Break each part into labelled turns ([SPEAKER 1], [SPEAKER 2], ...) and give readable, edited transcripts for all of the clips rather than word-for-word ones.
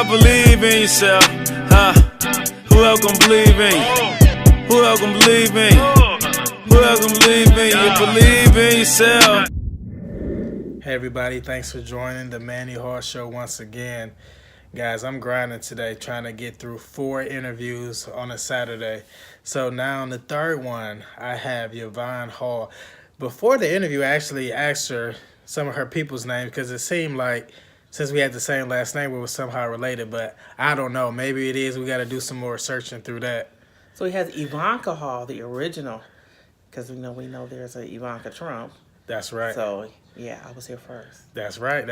[SPEAKER 1] believe in yourself, huh? Who else gon' believe in you? Who else gon' believe in you? Who else gon' believe in you? Believe in yourself.
[SPEAKER 2] Hey everybody, thanks for joining the Manny Hall Show once again. Guys, I'm grinding today, trying to get through 4 interviews on a Saturday. So now on the third one, I have Yvonka Hall. Before the interview, I actually asked her some of her people's names because it seemed like since we had the same last name, we were somehow related. But I don't know. Maybe it is. We got to do some more searching through that.
[SPEAKER 3] So he has Yvonka Hall, the original, because we know there's a Ivanka Trump.
[SPEAKER 2] That's right.
[SPEAKER 3] So, yeah, I was here first.
[SPEAKER 2] That's right.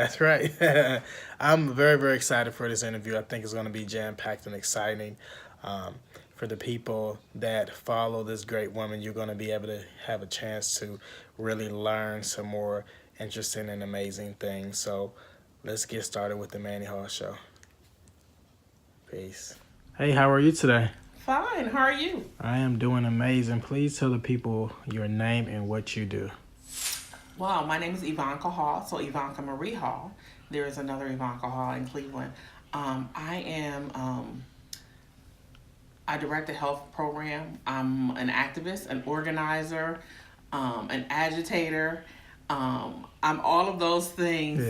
[SPEAKER 2] I'm very, very excited for this interview. I think it's going to be jam-packed and exciting. For the people that follow this great woman, you're going to be able to have a chance to really learn some more interesting and amazing things. So let's get started with the Manny Hall Show. Peace. Hey, how are you today?
[SPEAKER 3] Fine. How are you?
[SPEAKER 2] I am doing amazing. Please tell the people your name and what you do.
[SPEAKER 3] Wow, my name is Yvonka Hall, so Yvonka Marie Hall. There is another Yvonka Hall in Cleveland. I direct a health program. I'm an activist, an organizer, an agitator. I'm all of those things,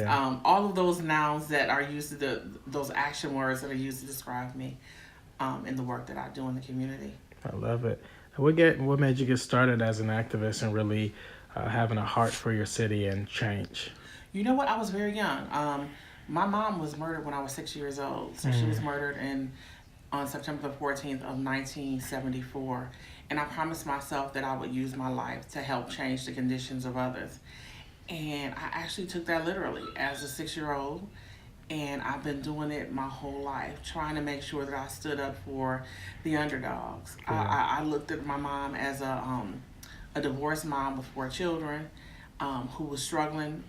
[SPEAKER 3] all of those nouns that are used to those action words that are used to describe me in the work that I do in the community.
[SPEAKER 2] I love it. What made you get started as an activist and really having a heart for your city and change?
[SPEAKER 3] You know what? I was very young. My mom was murdered when I was 6 years old. So she was murdered on September the 14th of 1974. And I promised myself that I would use my life to help change the conditions of others. And I actually took that literally as a 6-year-old. And I've been doing it my whole life, trying to make sure that I stood up for the underdogs. I looked at my mom as a divorced mom with 4 children who was struggling,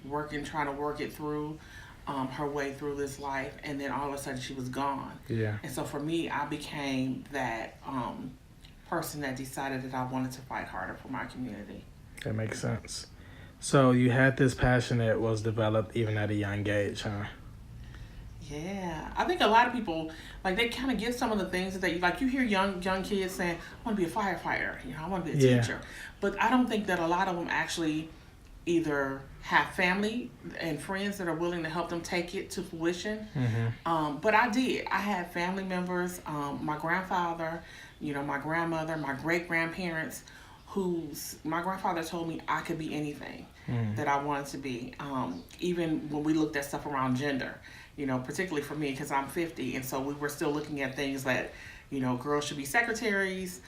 [SPEAKER 3] trying to work it through her way through this life, and then all of a sudden she was gone. Yeah. And so for me, I became that person that decided that I wanted to fight harder for my community.
[SPEAKER 2] That makes sense. So you had this passion that was developed even at a young age, huh?
[SPEAKER 3] Yeah, I think a lot of people, like, they kind of get some of the things that they, like, you hear young kids saying, I want to be a firefighter, I want to be a teacher. But I don't think that a lot of them actually either have family and friends that are willing to help them take it to fruition. But I did. I had family members, my grandfather, my grandmother, my great-grandparents, my grandfather told me I could be anything that I wanted to be, even when we looked at stuff around gender. Particularly for me, because I'm 50, and so we were still looking at things that, girls should be secretaries,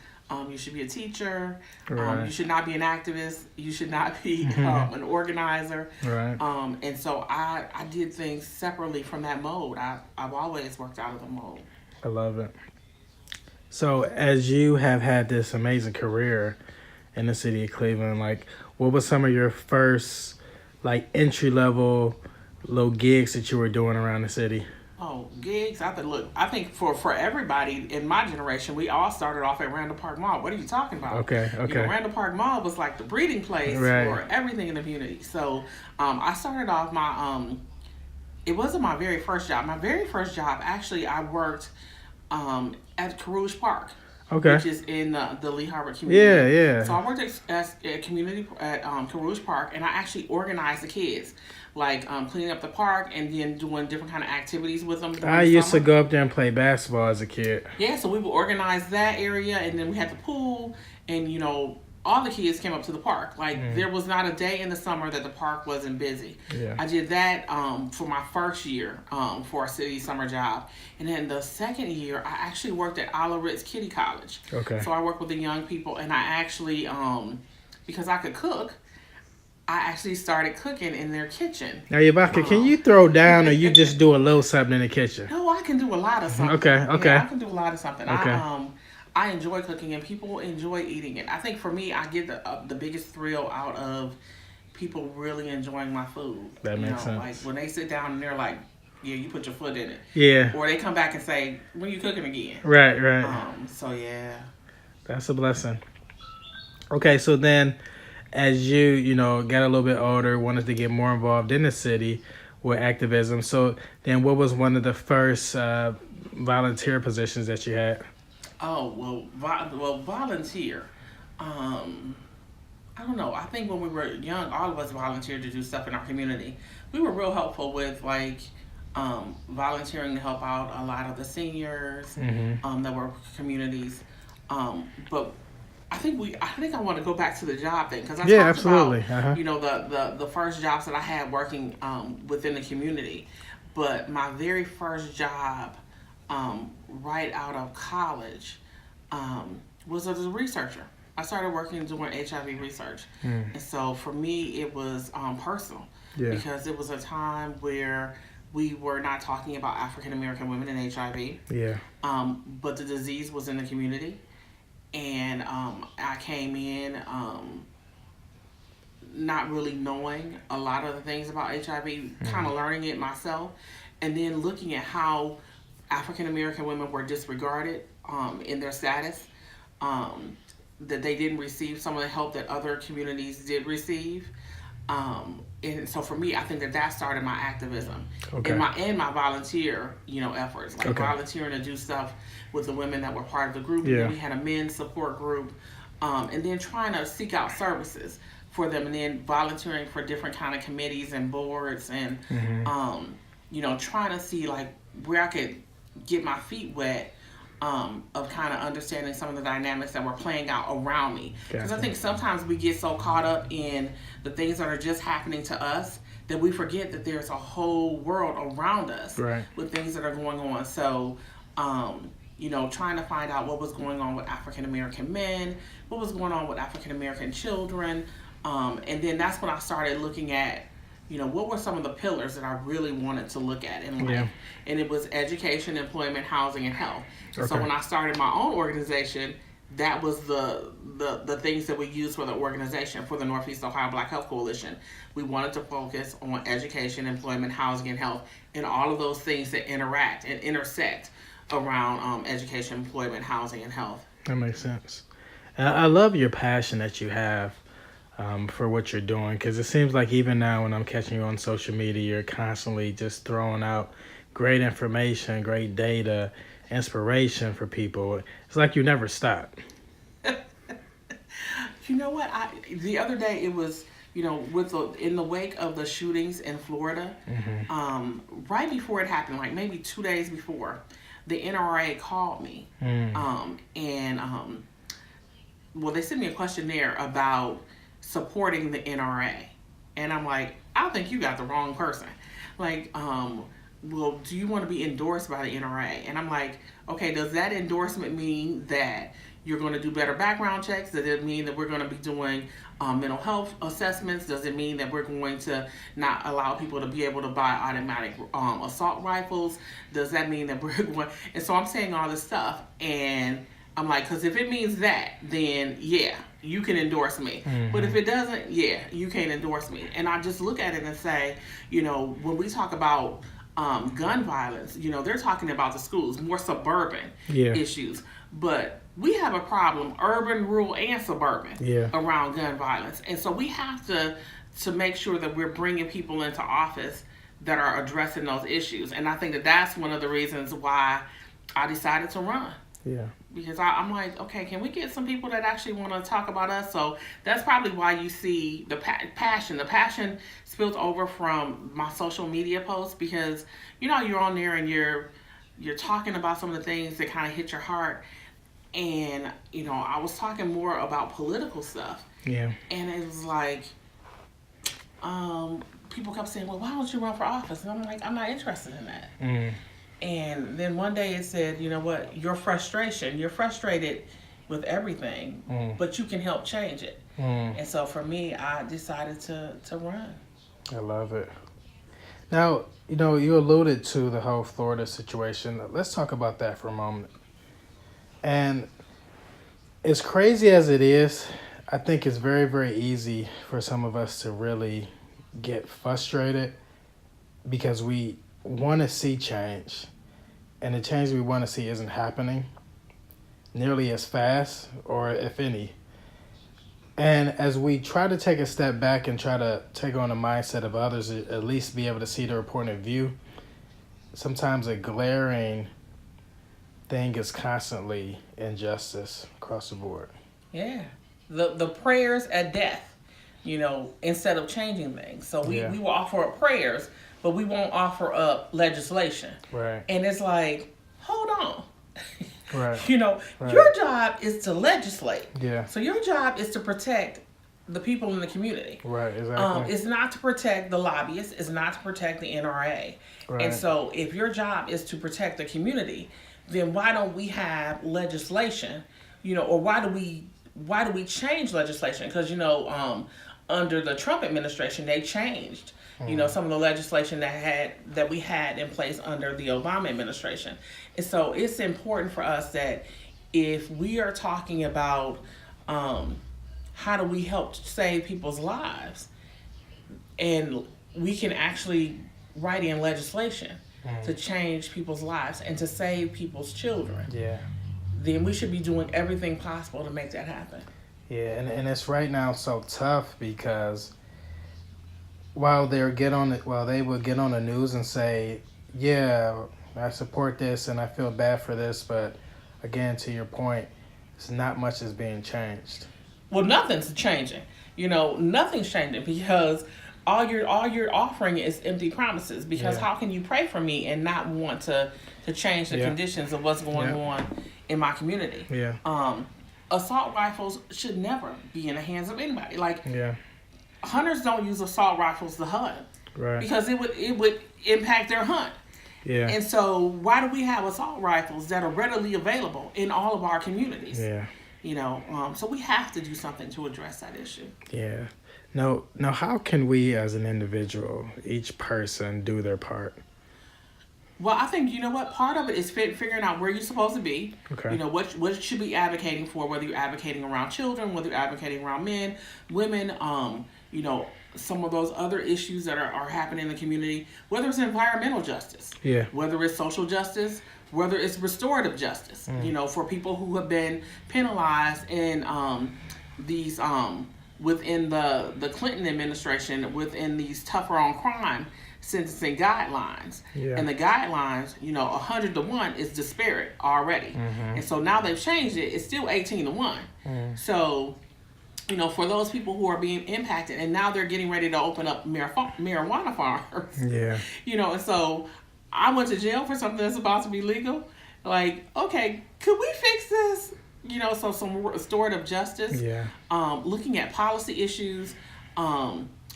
[SPEAKER 3] you should be a teacher, you should not be an activist, you should not be an organizer. Right. And so I did things separately from that mode. I've always worked out of the mode.
[SPEAKER 2] I love it. So as you have had this amazing career in the city of Cleveland, like, what was some of your first, like, entry-level little gigs that you were doing around the city?
[SPEAKER 3] Oh, gigs. I think for everybody in my generation, we all started off at Randall Park Mall. What are you talking about? Okay. Randall Park Mall was like the breeding place for everything in the community. So I started off it wasn't my very first job. My very first job, actually, I worked at Carouge Park. Okay. Which is in the Lee Harvard community. Yeah. So I worked at Carouge Park, and I actually organized the kids, like cleaning up the park and then doing different kind of activities with them.
[SPEAKER 2] I used to go up there and play basketball as a kid.
[SPEAKER 3] Yeah, so we would organize that area, and then we had the pool, and all the kids came up to the park. Like, there was not a day in the summer that the park wasn't busy. Yeah. I did that for my first year for a city summer job. And then the second year, I actually worked at Olive Ritz Kitty College. Okay. So I worked with the young people, and I actually, because I could cook, I actually started cooking in their kitchen.
[SPEAKER 2] Now, Yvonka, can you throw down, or you just do a little something in the kitchen?
[SPEAKER 3] No, I can do a lot of something. Okay. Yeah, I can do a lot of something. Okay. I enjoy cooking, and people enjoy eating it. I think for me, I get the biggest thrill out of people really enjoying my food.
[SPEAKER 2] That makes sense.
[SPEAKER 3] Like when they sit down and they're like, yeah, you put your foot in it.
[SPEAKER 2] Yeah.
[SPEAKER 3] Or they come back and say, when you cooking again?
[SPEAKER 2] Right.
[SPEAKER 3] So, yeah.
[SPEAKER 2] That's a blessing. Okay, so then as you got a little bit older, wanted to get more involved in the city, with Activism. So then what was one of the first volunteer positions that you had?
[SPEAKER 3] Oh, volunteer. I don't know. I think when we were young, all of us volunteered to do stuff in our community. We were real helpful with volunteering to help out a lot of the seniors that were communities. But I think I want to go back to the job thing because I talked
[SPEAKER 2] absolutely.
[SPEAKER 3] about the first jobs that I had working within the community. But my very first job right out of college was as a researcher. I started working doing HIV research. And so for me, it was personal because it was a time where we were not talking about African American women and HIV. But the disease was in the community. And I came in not really knowing a lot of the things about HIV, kind of learning it myself, and then looking at how African American women were disregarded in their status, that they didn't receive some of the help that other communities did receive. And so for me, I think that started my activism and my volunteer, efforts, like volunteering to do stuff with the women that were part of the group. And then we had a men's support group, and then trying to seek out services for them, and then volunteering for different kind of committees and boards, and trying to see like where I could get my feet wet. Of kind of understanding some of the dynamics that were playing out around me. Because I think sometimes we get so caught up in the things that are just happening to us that we forget that there's a whole world around us with things that are going on. So, trying to find out what was going on with African American men, what was going on with African American children. And then that's when I started looking at what were some of the pillars that I really wanted to look at in life? And it was education, employment, housing, and health. So when I started my own organization, that was the things that we used for the organization, for the Northeast Ohio Black Health Coalition. We wanted to focus on education, employment, housing, and health, and all of those things that interact and intersect around education, employment, housing, and health.
[SPEAKER 2] That makes sense. I love your passion that you have for what you're doing, because it seems like even now when I'm catching you on social media, you're constantly just throwing out great information, great data, inspiration for people. It's like you never stop.
[SPEAKER 3] You know what? The other day it was, in the wake of the shootings in Florida, right before it happened, like maybe 2 days before, the NRA called me, they sent me a questionnaire about supporting the NRA, and I'm like, I think you got the wrong person. Like, do you want to be endorsed by the NRA? And I'm like, okay, does that endorsement mean that you're going to do better background checks? Does it mean that we're going to be doing mental health assessments? Does it mean that we're going to not allow people to be able to buy automatic assault rifles? Does that mean that we're going? And so I'm saying all this stuff, and I'm like, because if it means that, then yeah, you can endorse me. But if it doesn't, yeah, you can't endorse me. And I just look at it and say, when we talk about gun violence, they're talking about the schools, more suburban issues. But we have a problem, urban, rural, and suburban, around gun violence. And so we have to make sure that we're bringing people into office that are addressing those issues. And I think that that's one of the reasons why I decided to run. Because I'm like, okay, can we get some people that actually want to talk about us? So that's probably why you see the passion. The passion spilled over from my social media posts, because you're on there and you're talking about some of the things that kind of hit your heart. And I was talking more about political stuff. And it was like, people kept saying, well, why don't you run for office? And I'm like, I'm not interested in that. And then one day it said, you know what, you're frustrated with everything, but you can help change it. And so for me, I decided to run.
[SPEAKER 2] I love it. Now, you alluded to the whole Florida situation. Let's talk about that for a moment. And as crazy as it is, I think it's very, very easy for some of us to really get frustrated because we want to see change, and the change we want to see isn't happening nearly as fast or if any. And as we try to take a step back and try to take on the mindset of others, at least be able to see their point of view, sometimes a glaring thing is constantly injustice across the board.
[SPEAKER 3] Yeah. The prayers at death, instead of changing things. So we will offer up prayers, but we won't offer up legislation.
[SPEAKER 2] Right.
[SPEAKER 3] And it's like, hold on.
[SPEAKER 2] Right.
[SPEAKER 3] Right. Your job is to legislate.
[SPEAKER 2] Yeah.
[SPEAKER 3] So your job is to protect the people in the community.
[SPEAKER 2] Right, exactly.
[SPEAKER 3] It's not to protect the lobbyists. It's not to protect the NRA. Right. And so if your job is to protect the community, then why don't we have legislation, or why do we change legislation? Because, under the Trump administration, they changed, some of the legislation that we had in place under the Obama administration. And so it's important for us that if we are talking about how do we help save people's lives, and we can actually write in legislation to change people's lives and to save people's children, then we should be doing everything possible to make that happen.
[SPEAKER 2] Yeah, and it's right now so tough because while they would get on the news and say, yeah, I support this and I feel bad for this, but again, to your point, it's not much is being changed.
[SPEAKER 3] Well, nothing's changing. Nothing's changing because all you're offering is empty promises. Because how can you pray for me and not want to change the conditions of what's going on in my community?
[SPEAKER 2] Yeah.
[SPEAKER 3] Assault rifles should never be in the hands of anybody. Hunters don't use assault rifles to hunt, right? Because it would impact their hunt. Yeah. And so why do we have assault rifles that are readily available in all of our communities? Yeah. So we have to do something to address that issue.
[SPEAKER 2] Yeah. Now, how can we as an individual, each person, do their part?
[SPEAKER 3] Well, I think, part of it is figuring out where you're supposed to be. Okay. What you should be advocating for, whether you're advocating around children, whether you're advocating around men, women, some of those other issues that are happening in the community, whether it's environmental justice, whether it's social justice, whether it's restorative justice, for people who have been penalized in these within the Clinton administration, within these tougher on crime sentencing guidelines. Yeah. And the guidelines, 100 to 1 is disparate already. Mm-hmm. And so now they've changed it. It's still 18 to 1. Mm. So, for those people who are being impacted, and now they're getting ready to open up marijuana farms. Yeah. And so I went to jail for something that's about to be legal. Like, okay, could we fix this? So some restorative justice. Yeah. Looking at policy issues,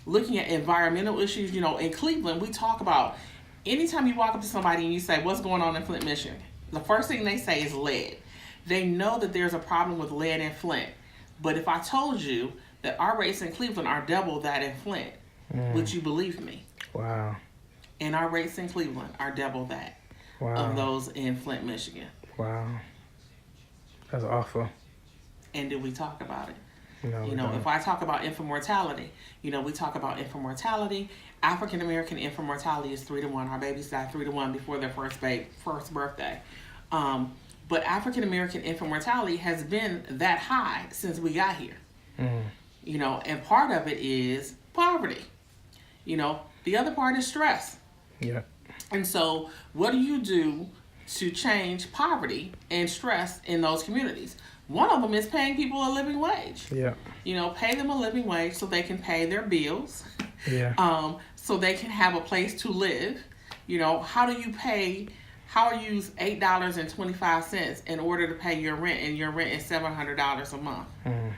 [SPEAKER 3] looking at environmental issues. In Cleveland, we talk about anytime you walk up to somebody and you say, what's going on in Flint, Michigan? The first thing they say is lead. They know that there's a problem with lead in Flint. But if I told you that our rates in Cleveland are double that in Flint, would you believe me? Wow. And our rates in Cleveland are double that of those in Flint, Michigan.
[SPEAKER 2] Wow. That's awful.
[SPEAKER 3] And do we talk about it?
[SPEAKER 2] No,
[SPEAKER 3] if I talk about infant mortality, we talk about infant mortality. African American infant mortality is 3 to 1. Our babies die 3 to 1 before their first birthday. But African American infant mortality has been that high since we got here. Mm. And part of it is poverty. The other part is stress. Yeah. And so what do you do to change poverty and stress in those communities? One of them is paying people a living wage. Yeah. Pay them a living wage so they can pay their bills. Yeah. So they can have a place to live. How do you use $8.25 in order to pay your rent, and your rent is $700 a month? Mm.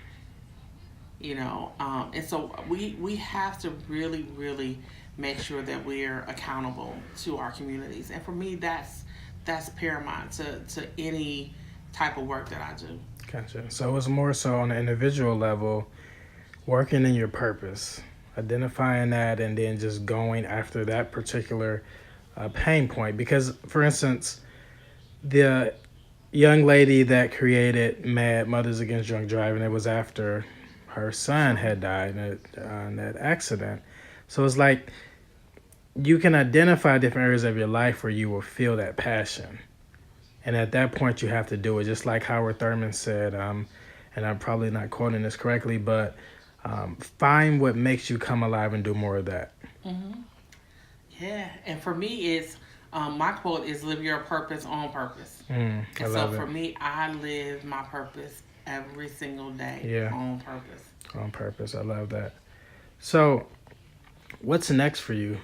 [SPEAKER 3] And so we have to really, really make sure that we're accountable to our communities. And for me, that's paramount to any type of work that I do.
[SPEAKER 2] Gotcha. So it's more so on an individual level, working in your purpose, identifying that, and then just going after that particular pain point. Because, for instance, the young lady that created MAD, Mothers Against Drunk Driving, it was after her son had died in that accident. So it's like you can identify different areas of your life where you will feel that passion. And at that point, you have to do it, just like Howard Thurman said. And and I'm probably not quoting this correctly, but find what makes you come alive and do more of that.
[SPEAKER 3] Mm-hmm. Yeah, and for me, it's my quote is live your purpose on purpose.
[SPEAKER 2] And
[SPEAKER 3] so for me, I live my purpose every single day on purpose.
[SPEAKER 2] On purpose. I love that. So, what's next for you?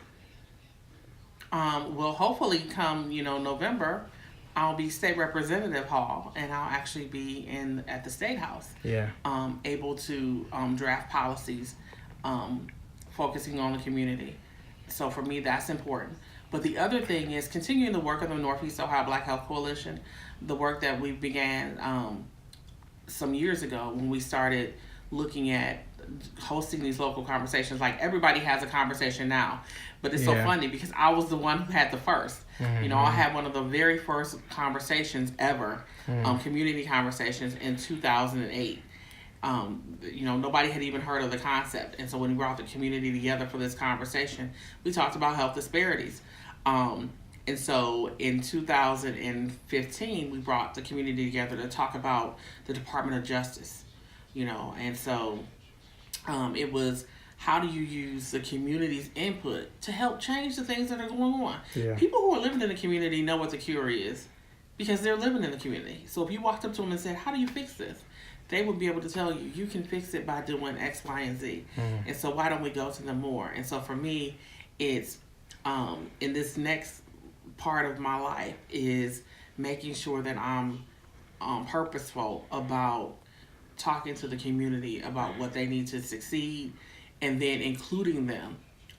[SPEAKER 3] Well, hopefully come, November, I'll be state representative hall, and I'll actually be at the state house.
[SPEAKER 2] Yeah.
[SPEAKER 3] Able to draft policies, focusing on the community. So for me, that's important. But the other thing is continuing the work of the Northeast Ohio Black Health Coalition, the work that we began some years ago when we started looking at hosting these local conversations. Like everybody has a conversation now, but it's so funny because I was the one who had the first.
[SPEAKER 2] Mm-hmm.
[SPEAKER 3] I had one of the very first conversations ever, community conversations in 2008. Nobody had even heard of the concept. And so when we brought the community together for this conversation, we talked about health disparities. And so in 2015, we brought the community together to talk about the Department of Justice, and so it was, how do you use the community's input to help change the things that are going on?
[SPEAKER 2] Yeah.
[SPEAKER 3] People who are living in the community know what the cure is because they're living in the community. So if you walked up to them and said, how do you fix this? They would be able to tell you, you can fix it by doing X, Y, and Z. And so why don't we go to them more? And so for me, it's in this next part of my life is making sure that I'm purposeful about talking to the community about what they need to succeed, and then including them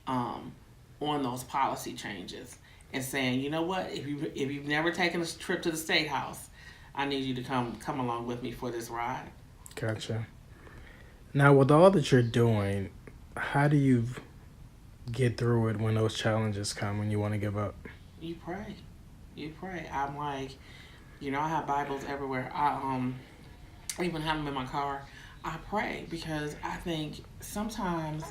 [SPEAKER 3] on those policy changes and saying, you know what, if you've never taken a trip to the State House, I need you to come along with me for this ride.
[SPEAKER 2] Gotcha. Now, with all that you're doing, how do you get through it when those challenges come, when you want to give up?
[SPEAKER 3] You pray. I'm like, I have Bibles everywhere. I even have them in my car. I pray because I think sometimes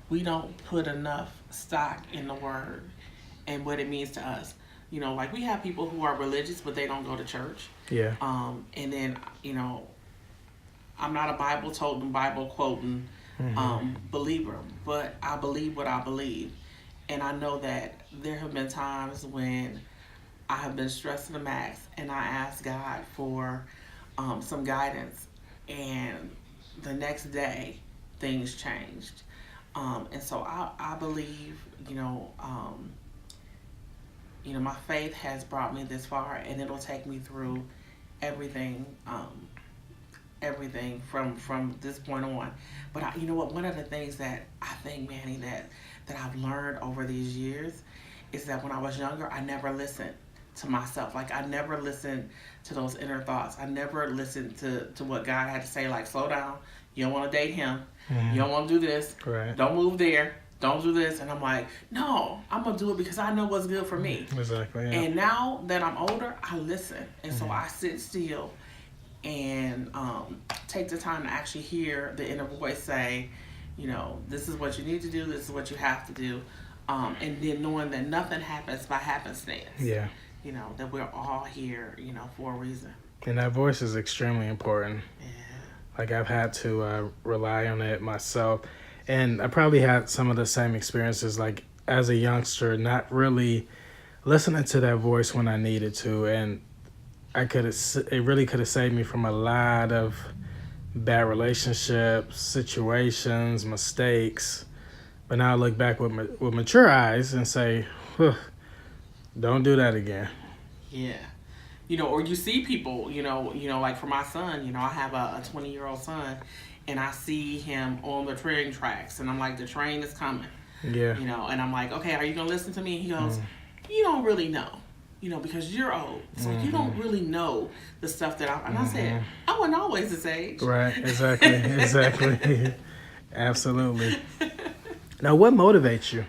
[SPEAKER 3] we don't put enough stock in the word and what it means to us. Like we have people who are religious, but they don't go to church.
[SPEAKER 2] Yeah.
[SPEAKER 3] And then, I'm not a Bible-toting, Bible-quoting believer, but I believe what I believe. And I know that there have been times when I have been stressed to the max and I asked God for some guidance, and the next day things changed. And so I believe, my faith has brought me this far, and it'll take me through everything from this point on. But one of the things that I think, Manny, that I've learned over these years is that when I was younger, I never listened to myself. Like I never listened to those inner thoughts. I never listened to what God had to say, like, slow down. You don't want to date him. You don't want to do this.
[SPEAKER 2] Right.
[SPEAKER 3] Don't move there. Don't do this. And I'm like, no, I'm going to do it because I know what's good for me.
[SPEAKER 2] Exactly. Yeah.
[SPEAKER 3] And now that I'm older, I listen. And so I sit still and take the time to actually hear the inner voice say, this is what you need to do. This is what you have to do. And then knowing that nothing happens by happenstance.
[SPEAKER 2] Yeah.
[SPEAKER 3] That we're all here, for a reason.
[SPEAKER 2] And that voice is extremely important.
[SPEAKER 3] Yeah.
[SPEAKER 2] Like I've had to rely on it myself. And I probably had some of the same experiences, like as a youngster, not really listening to that voice when I needed to. And it really could have saved me from a lot of bad relationships, situations, mistakes. But now I look back with mature eyes and say, don't do that again.
[SPEAKER 3] Yeah. Or you see people, like for my son, I have a 20-year-old son, and I see him on the train tracks, and I'm like, the train is coming.
[SPEAKER 2] Yeah.
[SPEAKER 3] And I'm like, okay, are you going to listen to me? And he goes, you don't really know, because you're old. So you don't really know the stuff that I said, I wasn't always this age.
[SPEAKER 2] Right, exactly. Absolutely. Now, what motivates you?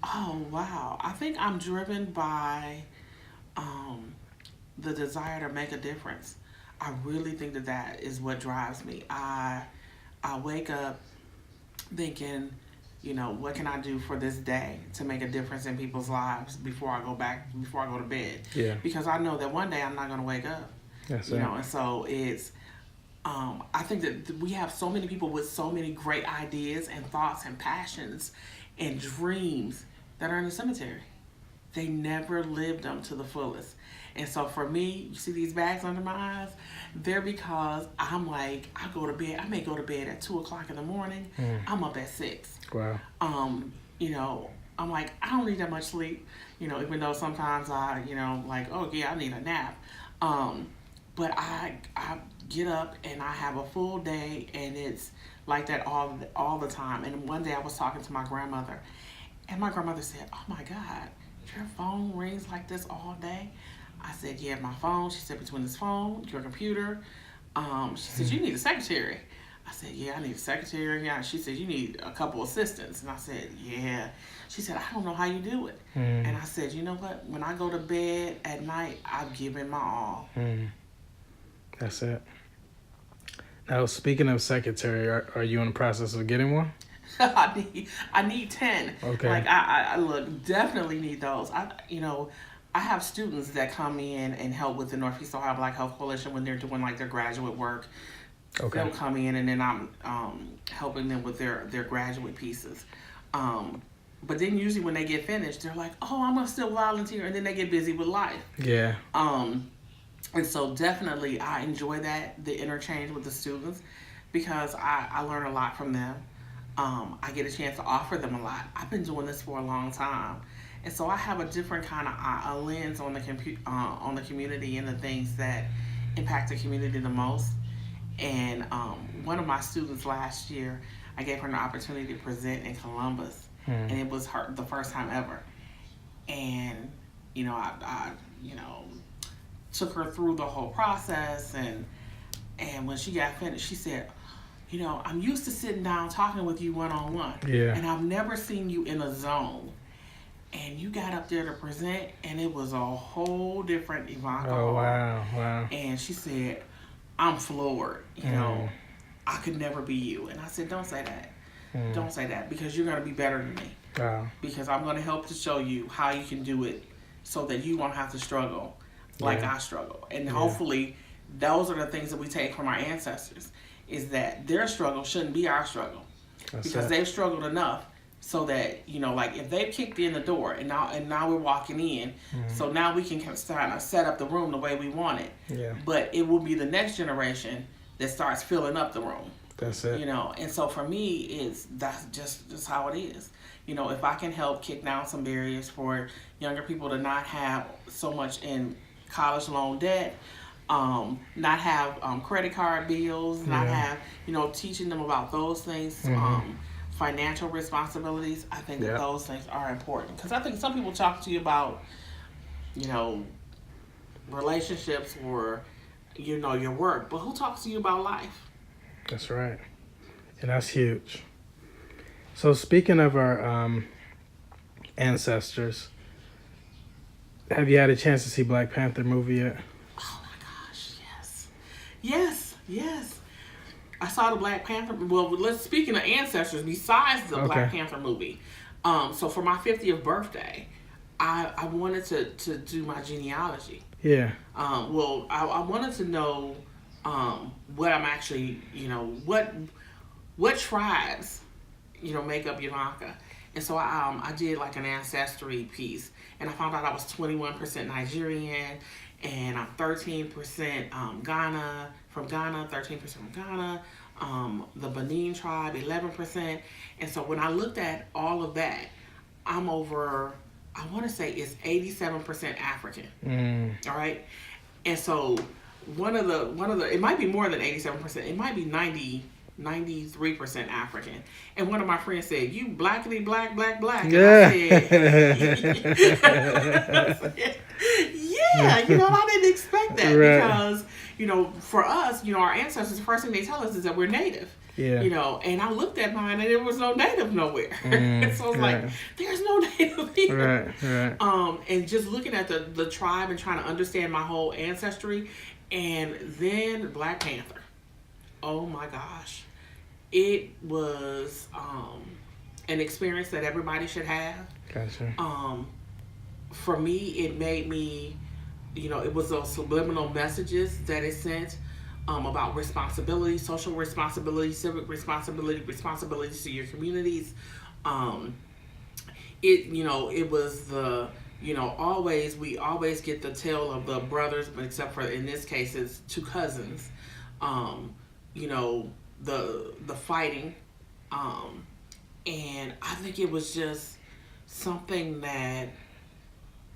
[SPEAKER 3] Oh, wow. I think I'm driven by the desire to make a difference. I really think that is what drives me. I wake up thinking, what can I do for this day to make a difference in people's lives before I go to bed?
[SPEAKER 2] Yeah.
[SPEAKER 3] Because I know that one day I'm not going to wake up.
[SPEAKER 2] Yes,
[SPEAKER 3] and so I think that we have so many people with so many great ideas and thoughts and passions and dreams that are in the cemetery. They never lived them to the fullest. And so for me, you see these bags under my eyes, they're because I'm like, I may go to bed at 2:00 in the morning. I'm up at 6.
[SPEAKER 2] Wow.
[SPEAKER 3] You know, I'm like, I don't need that much sleep, you know, even though sometimes I, you know, like, oh yeah, I need a nap. But I get up and I have a full day, and it's like that all the time. And one day I was talking to my grandmother, and my grandmother said, "Oh my God, your phone rings like this all day?" I said, "Yeah, my phone." She said, "Between this phone, your computer." She said, "You need a secretary." I said, "Yeah, I need a secretary." Yeah. She said, "You need a couple assistants." And I said, "Yeah." She said, "I don't know how you do it." And I said, "You know what? When I go to bed at night, I've given my all."
[SPEAKER 2] That's it. Now, speaking of secretary, are you in the process of getting one?
[SPEAKER 3] I need 10.
[SPEAKER 2] Okay.
[SPEAKER 3] Like I look, definitely need those. I have students that come in and help with the Northeast Ohio Black Health Coalition when they're doing like their graduate work.
[SPEAKER 2] Okay.
[SPEAKER 3] They'll come in, and then I'm helping them with their graduate pieces. But then usually when they get finished, they're like, "Oh, I'm gonna still volunteer," and then they get busy with life.
[SPEAKER 2] Yeah.
[SPEAKER 3] And so definitely I enjoy the interchange with the students, because I learn a lot from them. I get a chance to offer them a lot. I've been doing this for a long time. And so I have a different kind of a lens on the community and the things that impact the community the most. And one of my students last year, I gave her an opportunity to present in Columbus, and it was the first time ever. And I took her through the whole process, and when she got finished, she said, "I'm used to sitting down talking with you one-on-one, and I've never seen you in a zone. And you got up there to present, and it was a whole different Yvonka Hall."
[SPEAKER 2] Oh, wow.
[SPEAKER 3] And she said, "I'm floored. I could never be you." And I said, "Don't say that. Don't say that, because you're going to be better than me.
[SPEAKER 2] Wow.
[SPEAKER 3] Because I'm going to help to show you how you can do it so that you won't have to struggle like I struggle." And hopefully those are the things that we take from our ancestors, is that their struggle shouldn't be our struggle. Because they've struggled enough so that, like if they've kicked in the door and now we're walking in, so now we can start to set up the room the way we want it.
[SPEAKER 2] Yeah.
[SPEAKER 3] But it will be the next generation that starts filling up the room.
[SPEAKER 2] That's it.
[SPEAKER 3] And so for me, that's just how it is. If I can help kick down some barriers for younger people to not have so much in college loan debt, not have credit card bills, not have, teaching them about those things, financial responsibilities, I think that those things are important. Because I think some people talk to you about, relationships or, your work, but who talks to you about life?
[SPEAKER 2] That's right. And that's huge. So speaking of our ancestors, have you had a chance to see Black Panther movie yet?
[SPEAKER 3] Oh my gosh, yes. I saw the Black Panther. Well, speaking of ancestors, besides the Black Panther movie, so for my 50th birthday, I wanted to do my genealogy.
[SPEAKER 2] Yeah.
[SPEAKER 3] I wanted to know what I'm actually, what tribes, make up Yvonka. And so I did like an ancestry piece, and I found out I was 21% Nigerian, and I'm 13% Ghana, 13% from Ghana, the Benin tribe, 11%. And so when I looked at all of that, I'm over, I want to say it's 87% African. All right. And so one of the, it might be more than 87%. It might be 93% African. And one of my friends said, "You blackity black. And
[SPEAKER 2] Yeah.
[SPEAKER 3] I said, yeah, I didn't expect that. Because, for us, our ancestors, the first thing they tell us is that we're native.
[SPEAKER 2] Yeah.
[SPEAKER 3] And I looked at mine, and there was no native nowhere. So I was like, there's no native here.
[SPEAKER 2] Right.
[SPEAKER 3] And just looking at the tribe and trying to understand my whole ancestry, and then Black Panther. Oh my gosh. It was an experience that everybody should have.
[SPEAKER 2] Gotcha.
[SPEAKER 3] For me, it made me, it was those subliminal messages that it sent. about responsibility, social responsibility, civic responsibility, responsibilities to your communities. It was we always get the tale of the brothers, but except for in this case, it's two cousins. You know, the fighting, and I think it was just something that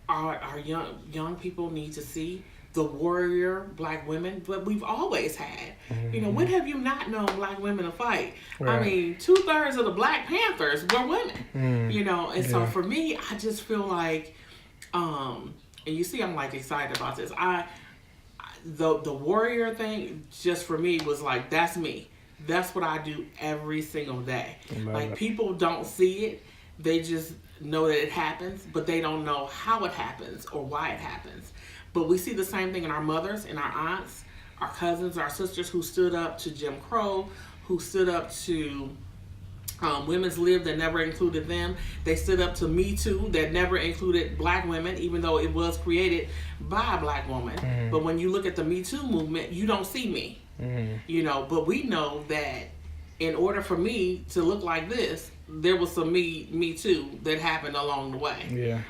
[SPEAKER 3] our young people need to see. The warrior black women, but we've always had. You know, when have you not known black women to fight? Right. I mean, 2/3 of the Black Panthers were women. You know, and so for me, I just feel like, and you see, I'm like excited about this. The warrior thing, just for me, was like, that's me. That's what I do every single day. Like, people don't see it. They just know that it happens, but they don't know how it happens or why it happens. But we see the same thing in our mothers and our aunts, our cousins, our sisters who stood up to Jim Crow, who stood up to women's lib that never included them. They stood up to Me Too that never included black women, even though it was created by a black woman. But when you look at the Me Too movement, you don't see me. You know, but we know that in order for me to look like this, there was some Me Too that happened along the way. Yeah.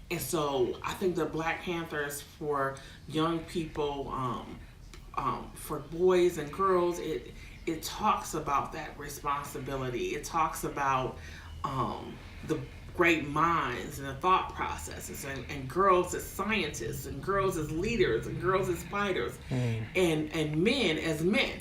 [SPEAKER 3] And so I think the Black Panthers for young people, for boys and girls, it talks about that responsibility. It talks about the great minds and the thought processes, and girls as scientists, and girls as leaders, and girls as fighters, and men as men,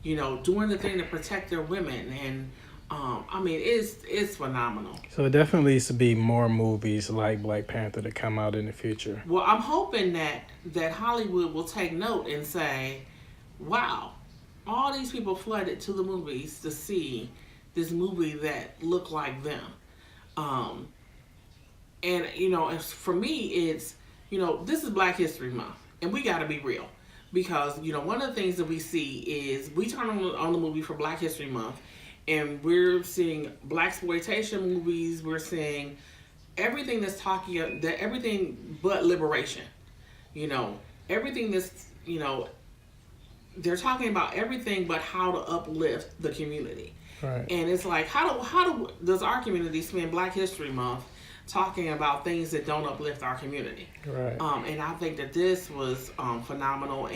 [SPEAKER 3] you know, doing the thing to protect their women. And I mean, it's phenomenal.
[SPEAKER 2] So it definitely needs to be more movies like Black Panther to come out in the future.
[SPEAKER 3] Well, I'm hoping that Hollywood will take note and say, wow, all these people flooded to the movies to see this movie that looked like them. And, you know, for me, it's, you know, this is Black History Month, and we got to be real. Because, you know, one of the things that we see is we turn on the movie for Black History Month, and we're seeing blaxploitation movies. We're seeing everything that's everything but liberation. You know, everything that's, you know, they're talking about everything but how to uplift the community. Right. And it's like, how does our community spend Black History Month talking about things that don't uplift our community? Right. And I think that this was phenomenal.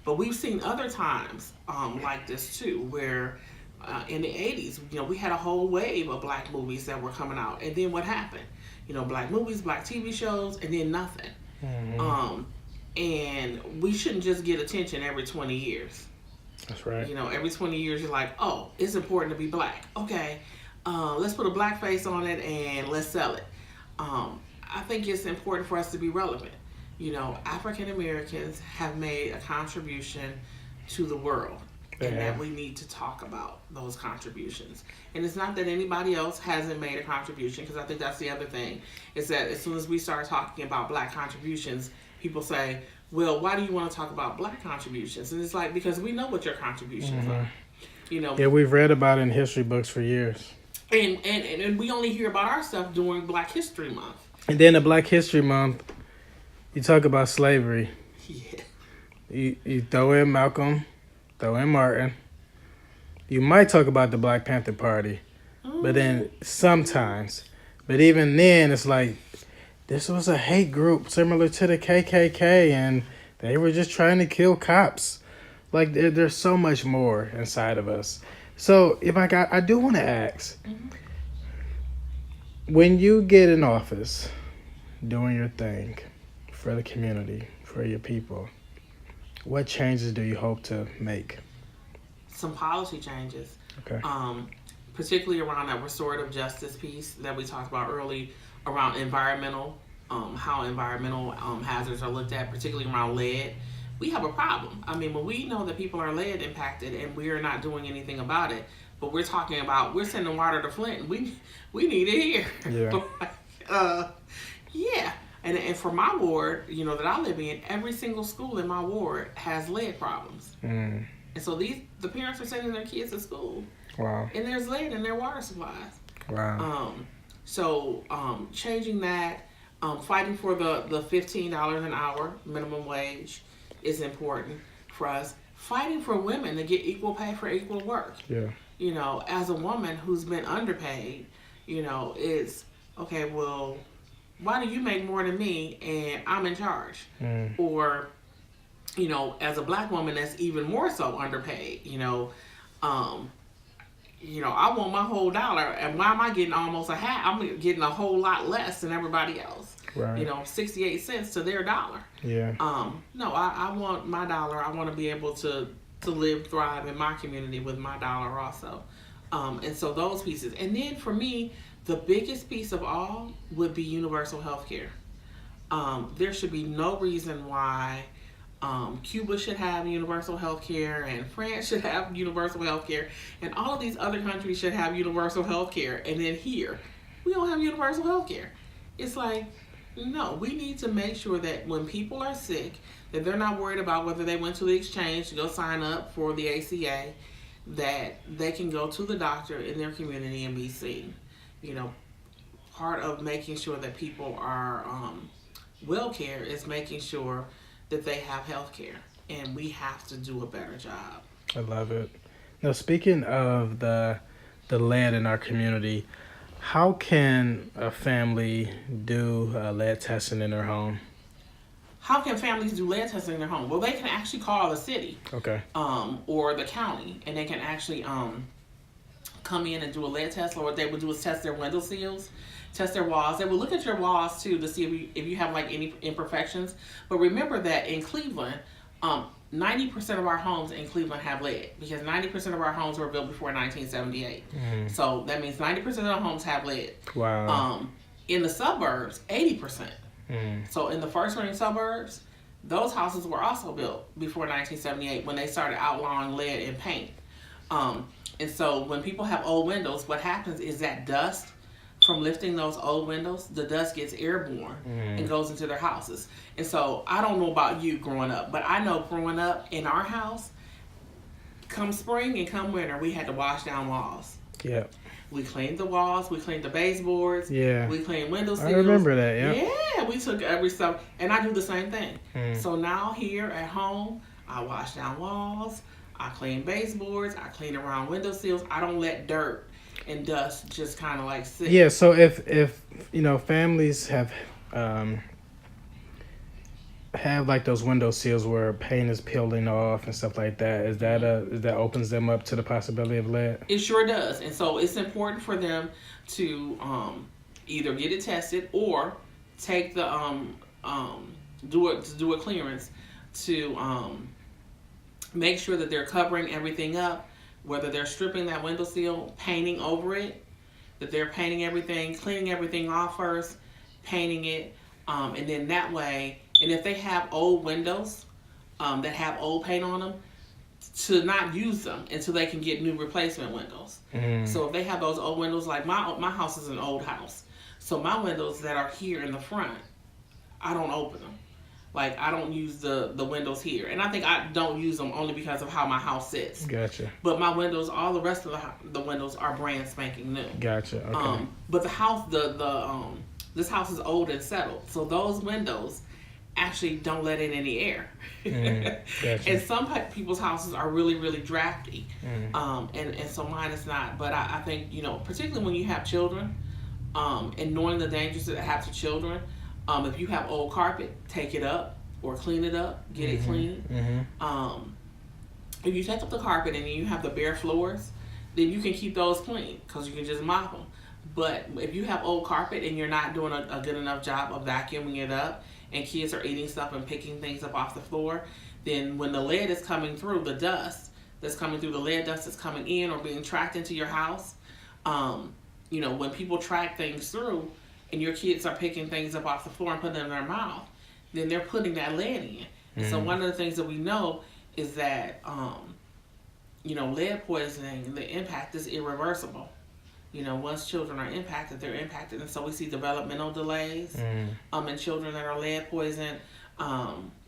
[SPEAKER 3] But we've seen other times like this too, where in the 80s, you know, we had a whole wave of black movies that were coming out. And then what happened? You know, black movies, black TV shows, and then nothing. And we shouldn't just get attention every 20 years.
[SPEAKER 2] That's right.
[SPEAKER 3] You know, every 20 years, you're like, oh, it's important to be black. Okay, let's put a black face on it and let's sell it. I think it's important for us to be relevant. You know, African Americans have made a contribution to the world. And that we need to talk about those contributions. And it's not that anybody else hasn't made a contribution, because I think that's the other thing, is that as soon as we start talking about black contributions, people say, well, why do you want to talk about black contributions? And it's like, because we know what your contributions are. You know.
[SPEAKER 2] Yeah, we've read about it in history books for years.
[SPEAKER 3] And we only hear about our stuff during Black History Month.
[SPEAKER 2] And then the Black History Month, you talk about slavery. Yeah. You throw in Malcolm, throw in Martin. You might talk about the Black Panther Party, but then sometimes. But even then, it's like, this was a hate group similar to the KKK, and they were just trying to kill cops. Like, there's so much more inside of us. So, I do want to ask, when you get in office, doing your thing for the community, for your people, what changes do you hope to make?
[SPEAKER 3] Some policy changes.
[SPEAKER 2] Okay.
[SPEAKER 3] Particularly around that restorative justice piece that we talked about early, around environmental, how environmental hazards are looked at, particularly around lead. We have a problem. I mean, when we know that people are lead impacted and we're not doing anything about it, but we're talking about, we're sending water to Flint, we need it here. Yeah. Yeah. And for my ward, you know, that I live in, every single school in my ward has lead problems. And so the parents are sending their kids to school. Wow. And there's lead in their water supplies. Wow. So changing that, fighting for the $15 an hour minimum wage is important. for us fighting for women to get equal pay for equal work.
[SPEAKER 2] Yeah.
[SPEAKER 3] As a woman who's been underpaid, it's okay, well, why do you make more than me and I'm in charge? Or, as a black woman that's even more so underpaid, I want my whole dollar, and why am I getting almost a half? I'm getting a whole lot less than everybody else.
[SPEAKER 2] Right.
[SPEAKER 3] 68 cents to their dollar.
[SPEAKER 2] Yeah.
[SPEAKER 3] No, I want my dollar. I want to be able to live, thrive in my community with my dollar also. And so those pieces. And then for me, the biggest piece of all would be universal health care. There should be no reason why Cuba should have universal health care, and France should have universal health care, and all of these other countries should have universal health care. And then here, we don't have universal health care. It's like, no, we need to make sure that when people are sick, that they're not worried about whether they went to the exchange to go sign up for the ACA, that they can go to the doctor in their community and be seen. Part of making sure that people are well cared is making sure that they have health care, and we have to do a better job.
[SPEAKER 2] I love it. Now, speaking of the lead in our community, how can a family do lead testing in their home?
[SPEAKER 3] How can families do lead testing in their home? Well, they can actually call the city,
[SPEAKER 2] okay,
[SPEAKER 3] or the county, and they can actually come in and do a lead test. Or what they would do is test their window seals, test their walls. They will look at your walls too to see if you have like any imperfections. But remember that in Cleveland, 90% of our homes in Cleveland have lead, because 90% of our homes were built before 1978. So that means 90% of the homes have lead.
[SPEAKER 2] Wow.
[SPEAKER 3] In the suburbs, 80%. So in the first ring suburbs, those houses were also built before 1978 when they started outlawing lead in paint. And so when people have old windows, what happens is that dust from lifting those old windows, the dust gets airborne and goes into their houses. And so I don't know about you growing up, but I know growing up in our house, come spring and come winter, we had to wash down walls.
[SPEAKER 2] Yeah.
[SPEAKER 3] We cleaned the walls, we cleaned the baseboards,
[SPEAKER 2] yeah,
[SPEAKER 3] we cleaned window seals.
[SPEAKER 2] I remember that, yeah.
[SPEAKER 3] Yeah, we took every stuff, and I do the same thing. So now here at home, I wash down walls, I clean baseboards, I clean around window seals. I don't let dirt and dust just kind of like sit.
[SPEAKER 2] Yeah, so if families have like those window seals where paint is peeling off and stuff like that, is that opens them up to the possibility of lead?
[SPEAKER 3] It sure does. And so it's important for them to either get it tested or take the do a clearance to make sure that they're covering everything up, whether they're stripping that window seal, painting over it, that they're painting everything, cleaning everything off first, painting it, and then that way. And if they have old windows that have old paint on them, to not use them until they can get new replacement windows. So if they have those old windows, like my house is an old house, so my windows that are here in the front, I don't open them. Like, I don't use the windows here. And I think I don't use them only because of how my house sits.
[SPEAKER 2] Gotcha.
[SPEAKER 3] But my windows, all the rest of the windows are brand spanking new.
[SPEAKER 2] Gotcha, okay.
[SPEAKER 3] But the house, this house is old and settled. So those windows actually don't let in any air.
[SPEAKER 2] Gotcha.
[SPEAKER 3] And some people's houses are really, really drafty. And so mine is not. But I think, particularly when you have children, and knowing the dangers that have to children, if you have old carpet, take it up or clean it up, get it clean. If you take up the carpet and you have the bare floors, then you can keep those clean because you can just mop them. But if you have old carpet and you're not doing a good enough job of vacuuming it up, and kids are eating stuff and picking things up off the floor, then when the lead is coming through, the dust that's coming through, the lead dust that's coming in or being tracked into your house, when people track things through, and your kids are picking things up off the floor and putting them in their mouth, then they're putting that lead in. And so one of the things that we know is that, lead poisoning, the impact is irreversible. Once children are impacted, they're impacted. And so we see developmental delays in children that are lead poisoned.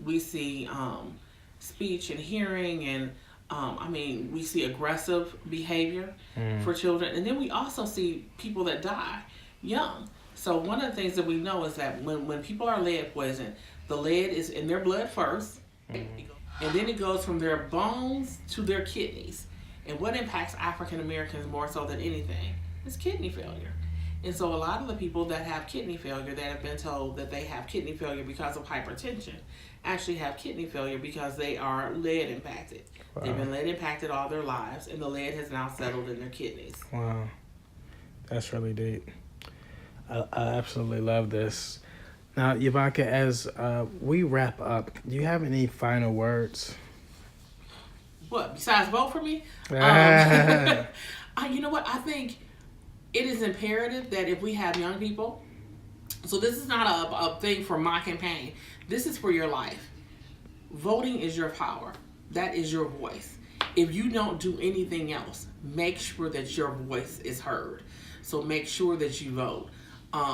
[SPEAKER 3] We see speech and hearing, and we see aggressive behavior for children. And then we also see people that die young. So one of the things that we know is that when people are lead poisoned, the lead is in their blood first. And then it goes from their bones to their kidneys. And what impacts African Americans more so than anything is kidney failure. And so a lot of the people that have kidney failure that have been told that they have kidney failure because of hypertension actually have kidney failure because they are lead impacted. Wow. They've been lead impacted all their lives, and the lead has now settled in their kidneys.
[SPEAKER 2] Wow. That's really deep. I absolutely love this. Now, Yvonka, as we wrap up, do you have any final words?
[SPEAKER 3] What, besides vote for me? You know what? I think it is imperative that if we have young people, so this is not a thing for my campaign. This is for your life. Voting is your power. That is your voice. If you don't do anything else, make sure that your voice is heard. So make sure that you vote.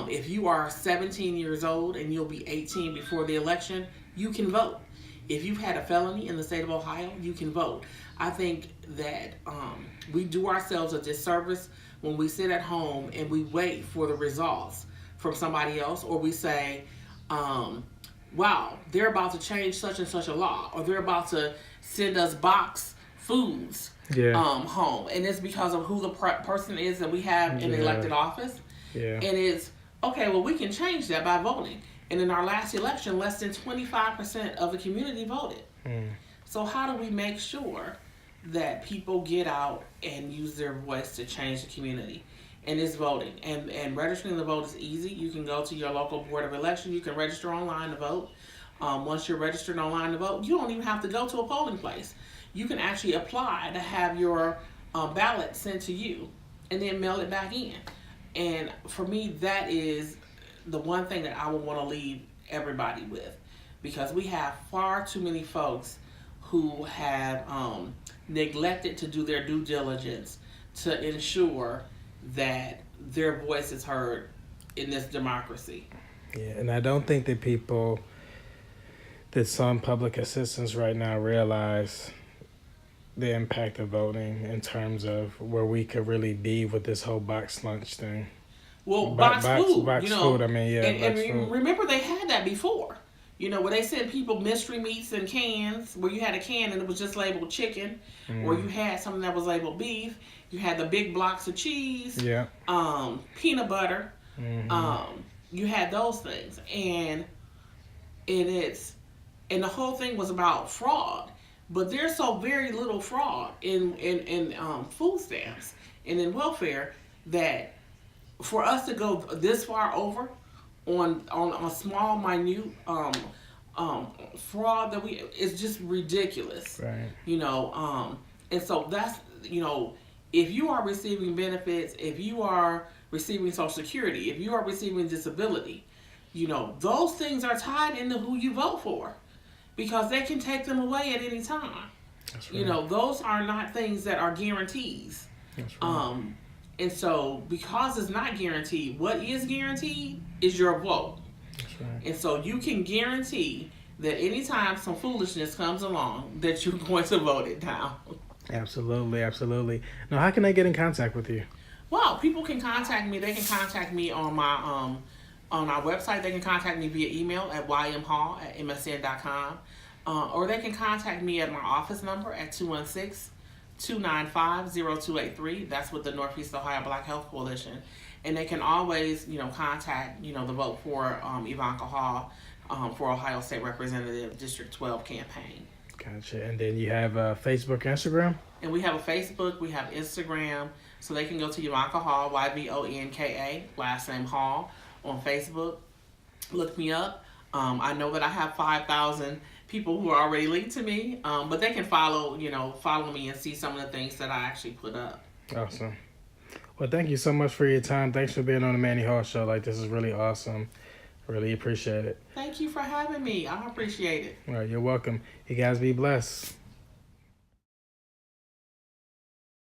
[SPEAKER 3] If you are 17 years old and you'll be 18 before the election, you can vote. If you've had a felony in the state of Ohio, you can vote. I think that we do ourselves a disservice when we sit at home and we wait for the results from somebody else, or we say, wow, they're about to change such and such a law, or they're about to send us box foods home. And it's because of who the person is that we have in elected office. Yeah. And it's, okay, well, we can change that by voting. And in our last election, less than 25% of the community voted. So how do we make sure that people get out and use their voice to change the community? And it's voting. And registering to vote is easy. You can go to your local board of election. You can register online to vote. Once you're registered online to vote, you don't even have to go to a polling place. You can actually apply to have your ballot sent to you and then mail it back in. And for me, that is the one thing that I would want to leave everybody with, because we have far too many folks who have neglected to do their due diligence to ensure that their voice is heard in this democracy.
[SPEAKER 2] Yeah, and I don't think that some public assistants right now realize the impact of voting in terms of where we could really be with this whole box lunch thing.
[SPEAKER 3] Well, box food,
[SPEAKER 2] food, I mean, yeah.
[SPEAKER 3] And remember, they had that before. Where they sent people mystery meats in cans, where you had a can and it was just labeled chicken, or you had something that was labeled beef. You had the big blocks of cheese, peanut butter. You had those things, and the whole thing was about fraud. But there's so very little fraud in food stamps and in welfare that for us to go this far over on a small, minute fraud that it's just ridiculous.
[SPEAKER 2] Right.
[SPEAKER 3] And so that's, if you are receiving benefits, if you are receiving Social Security, if you are receiving disability, those things are tied into who you vote for, because they can take them away at any time. That's right. Those are not things that are guarantees.
[SPEAKER 2] That's right.
[SPEAKER 3] And so because it's not guaranteed, what is guaranteed is your vote.
[SPEAKER 2] That's right.
[SPEAKER 3] And so you can guarantee that anytime some foolishness comes along, that you're going to vote it down.
[SPEAKER 2] Absolutely, absolutely. Now, how can they get in contact with you?
[SPEAKER 3] Well, people can contact me. They can contact me on my on our website. They can contact me via email at ymhall@msn.com. Or they can contact me at my office number at 216-295-0283. That's with the Northeast Ohio Black Health Coalition. And they can always, contact, the Vote for Yvonka Hall for Ohio State Representative District 12 campaign.
[SPEAKER 2] Gotcha. And then you have Facebook, Instagram?
[SPEAKER 3] And we have a Facebook, we have Instagram. So they can go to Yvonka Hall, Yvonka, last name Hall, on Facebook. Look me up. I know that I have 5,000 people who are already linked to me, but they can follow me and see some of the things that I actually put up.
[SPEAKER 2] Awesome. Well, thank you so much for your time. Thanks for being on the Manny Hall Show. This is really awesome. Really appreciate it.
[SPEAKER 3] Thank you for having me. I appreciate it.
[SPEAKER 2] All right, you're welcome. You guys be blessed.